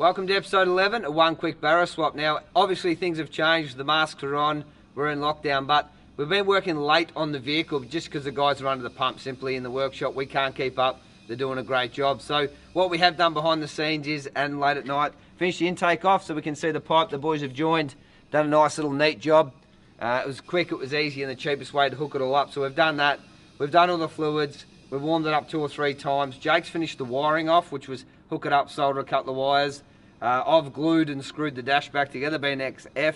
Welcome to episode 11, a one quick Barra swap. Now, obviously things have changed, the masks are on, we're in lockdown, but we've been working late on the vehicle just because the guys are under the pump simply in the workshop. We can't keep up, they're doing a great job. So what we have done behind the scenes is, and late at night, finish the intake off so we can see the pipe. The boys have joined, done a nice little neat job. It was quick, it was easy, and the cheapest way to hook it all up. So we've done that, we've done all the fluids, we've warmed it up 2 or 3 times. Jake's finished the wiring off, which was hook it up, solder a couple of wires. I've glued and screwed the dash back together, being XF,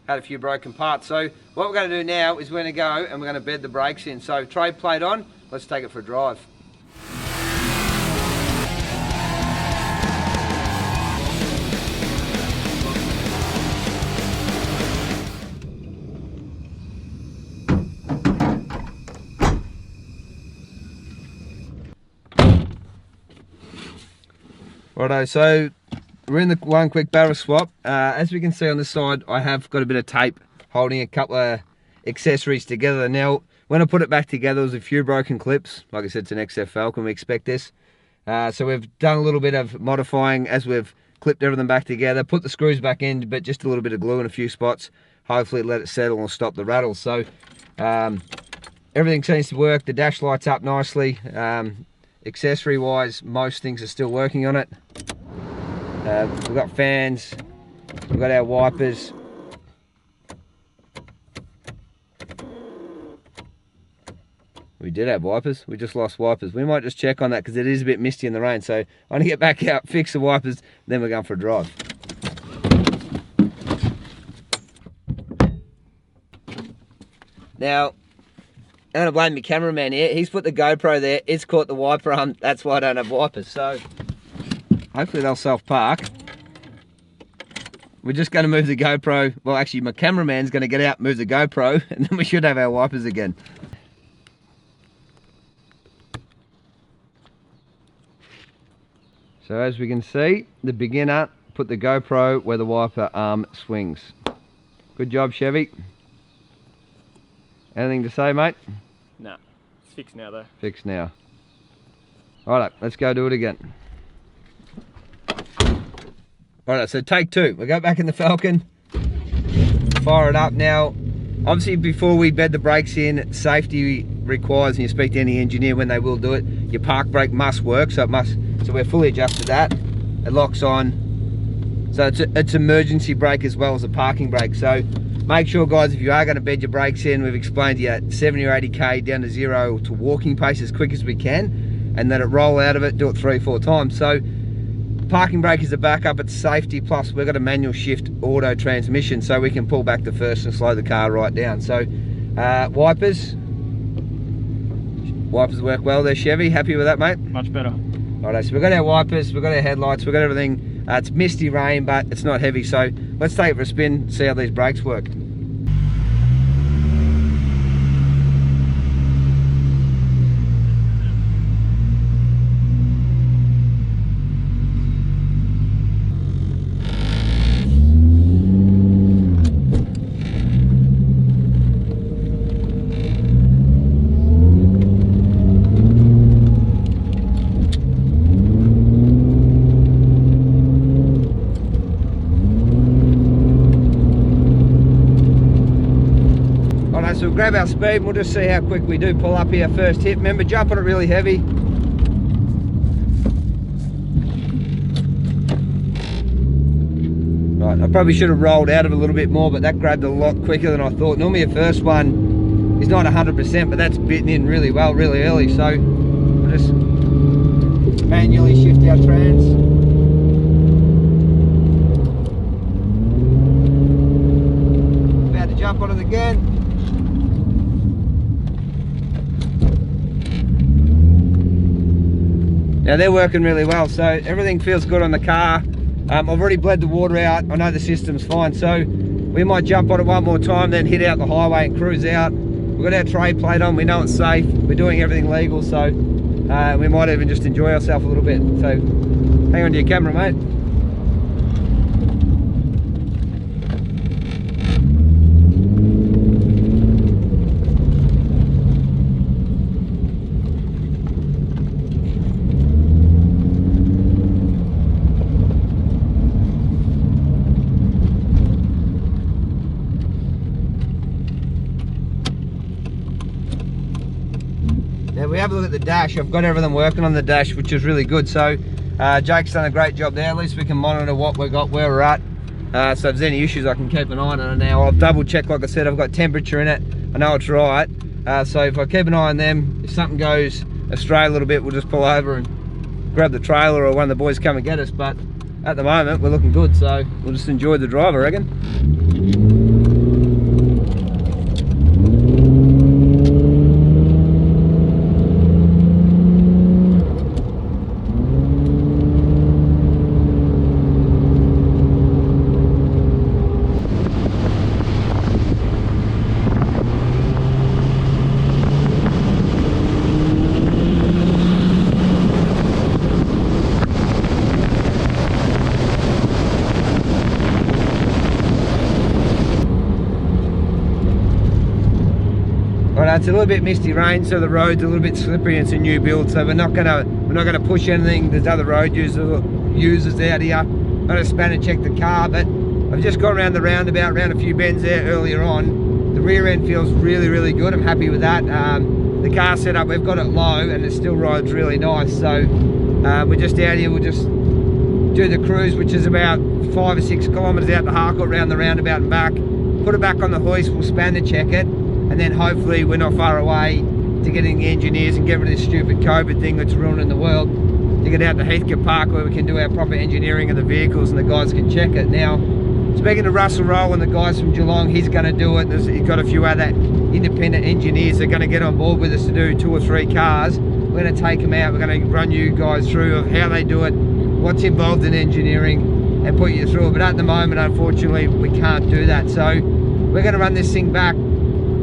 had a few broken parts. So what we're going to do now is we're going to go and we're going to bed the brakes in. So trade plate on, let's take it for a drive. Righto, so we're in the one quick Barra swap. As we can see on the side, I have got a bit of tape holding a couple of accessories together. Now, when I put it back together, there was a few broken clips. Like I said, it's an XF Falcon, we expect this. So we've done a little bit of modifying as we've clipped everything back together, put the screws back in, but just a little bit of glue in a few spots. Hopefully let it settle and stop the rattle. So everything seems to work. The dash lights up nicely. Accessory wise, most things are still working on it. We've got fans, we've got our wipers. We did have wipers, we just lost wipers. We might just check on that because it is a bit misty in the rain. So I'm going to get back out, fix the wipers, then we're going for a drive. Now, I'm going to blame my cameraman here. He's put the GoPro there, it's caught the wiper arm, that's why I don't have wipers. So hopefully they'll self-park. We're just going to move the GoPro. Well, actually, my cameraman's going to get out, move the GoPro, and then we should have our wipers again. So as we can see, the beginner put the GoPro where the wiper arm swings. Good job, Chevy. Anything to say, mate? Nah, it's fixed now though. Fixed now. Alright, let's go do it again. Alright, so take 2. We go back in the Falcon, fire it up. Now, obviously before we bed the brakes in, safety requires, and you speak to any engineer when they will do it, your park brake must work, so we're fully adjusted that. It locks on. So it's emergency brake as well as a parking brake. So make sure, guys, if you are going to bed your brakes in, we've explained to you 70 or 80k down to 0 to walking pace as quick as we can, and let it roll out of it, do it 3 or 4 times. So parking brake is a backup, it's safety, plus we've got a manual shift auto transmission, so we can pull back to first and slow the car right down. So wipers work well there, Chevy. Happy with that, mate? Much better. Alright, so we've got our wipers, we've got our headlights, we've got everything. It's misty rain, but it's not heavy, so let's take it for a spin, see how these brakes work. So we'll grab our speed and we'll just see how quick we do pull up here first hit. Remember, jump on it really heavy. Right, I probably should have rolled out of it a little bit more, but that grabbed a lot quicker than I thought. Normally a first one is not 100%, but that's bitten in really well, really early. So we'll just manually shift our trans. About to jump on it again. Now they're working really well, so everything feels good on the car. I've already bled the water out. I know the system's fine, so we might jump on it one more time, then hit out the highway and cruise out. We've got our trade plate on, we know it's safe, we're doing everything legal, so we might even just enjoy ourselves a little bit. So hang on to your camera, mate. have a look at the dash. I've got everything working on the dash, which is really good. So Jake's done a great job there. At least we can monitor what we've got, where we're at. So if there's any issues, I can keep an eye on it. Now I'll double check, like I said, I've got temperature in it. I know it's right. So if I keep an eye on them, if something goes astray a little bit, we'll just pull over and grab the trailer, or one of the boys come and get us. But at the moment, we're looking good, so we'll just enjoy the drive, I reckon. It's a little bit misty rain, so the road's a little bit slippery and it's a new build, so we're not gonna push anything. There's other road users out here. I'm gonna span and check the car, but I've just gone around the roundabout, around a few bends there earlier on. The rear end feels really good. I'm happy with that. The car setup, we've got it low and it still rides really nice. So we're just out here, we'll just do the cruise, which is about 5 or 6 kilometres out to Harcourt, around the roundabout and back. Put it back on the hoist, we'll span and check it. And then hopefully we're not far away to getting the engineers and get rid of this stupid COVID thing that's ruining the world, to get out to Heathcote Park where we can do our proper engineering of the vehicles and the guys can check it. Now, speaking to Russell Rowe and the guys from Geelong, he's going to do it. He's got a few other independent engineers that are going to get on board with us to do 2 or 3 cars. We're going to take them out. We're going to run you guys through of how they do it, what's involved in engineering, and put you through it. But at the moment, unfortunately, we can't do that. So we're going to run this thing back.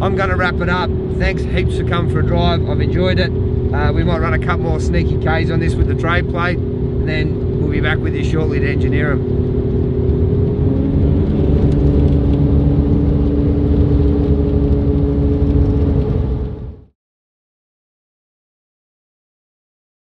I'm going to wrap it up. Thanks heaps for coming for a drive. I've enjoyed it. We might run a couple more sneaky Ks on this with the trade plate, and then we'll be back with you shortly to engineer them.